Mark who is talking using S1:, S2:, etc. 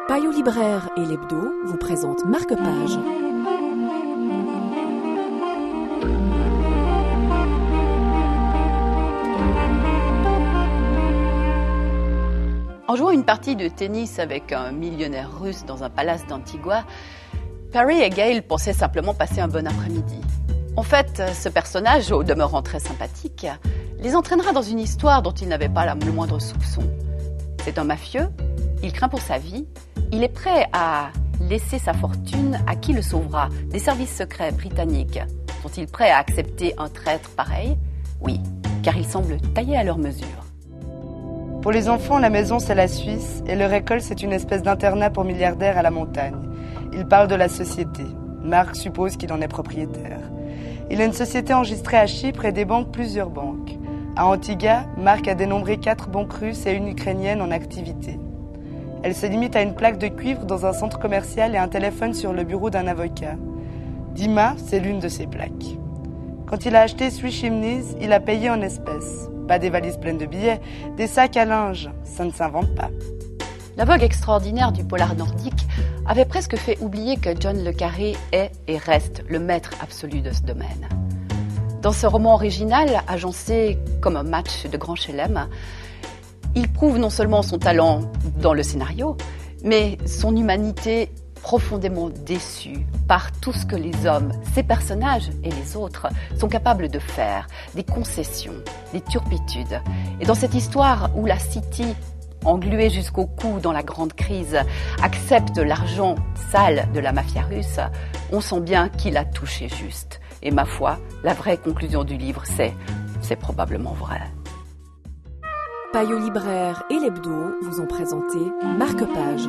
S1: Payot libraire et l'Hebdo vous présentent Marque-Page.
S2: En jouant une partie de tennis avec un millionnaire russe dans un palace d'Antigua, Perry et Gale pensaient simplement passer un bon après-midi. En fait, ce personnage, au demeurant très sympathique, les entraînera dans une histoire dont ils n'avaient pas le moindre soupçon. C'est un mafieux, il craint pour sa vie, il est prêt à laisser sa fortune à qui le sauvera, des services secrets britanniques. Sont-ils prêts à accepter un traître pareil? Oui, car il semble taillé à leur mesure.
S3: Pour les enfants, la maison, c'est la Suisse, et leur école, c'est une espèce d'internat pour milliardaires à la montagne. Il parle de la société. Marc suppose qu'il en est propriétaire. Il a une société enregistrée à Chypre et des banques, plusieurs banques. À Antigua, Marc a dénombré 4 banques russes et une ukrainienne en activité. Elle se limite à une plaque de cuivre dans un centre commercial et un téléphone sur le bureau d'un avocat. Dima, c'est l'une de ces plaques. Quand il a acheté Three Chimneys, il a payé en espèces. Pas des valises pleines de billets, des sacs à linge, ça ne s'invente pas.
S2: La vogue extraordinaire du polar nordique avait presque fait oublier que John le Carré est et reste le maître absolu de ce domaine. Dans ce roman original, agencé comme un match de grand chelem, il prouve non seulement son talent dans le scénario, mais son humanité profondément déçue par tout ce que les hommes, ces personnages et les autres, sont capables de faire, des concessions, des turpitudes. Et dans cette histoire où la City, engluée jusqu'au cou dans la grande crise, accepte l'argent sale de la mafia russe, on sent bien qu'il a touché juste. Et ma foi, la vraie conclusion du livre, c'est probablement vrai.
S1: Payot libraire et l'Hebdo vous ont présenté Marque-Page.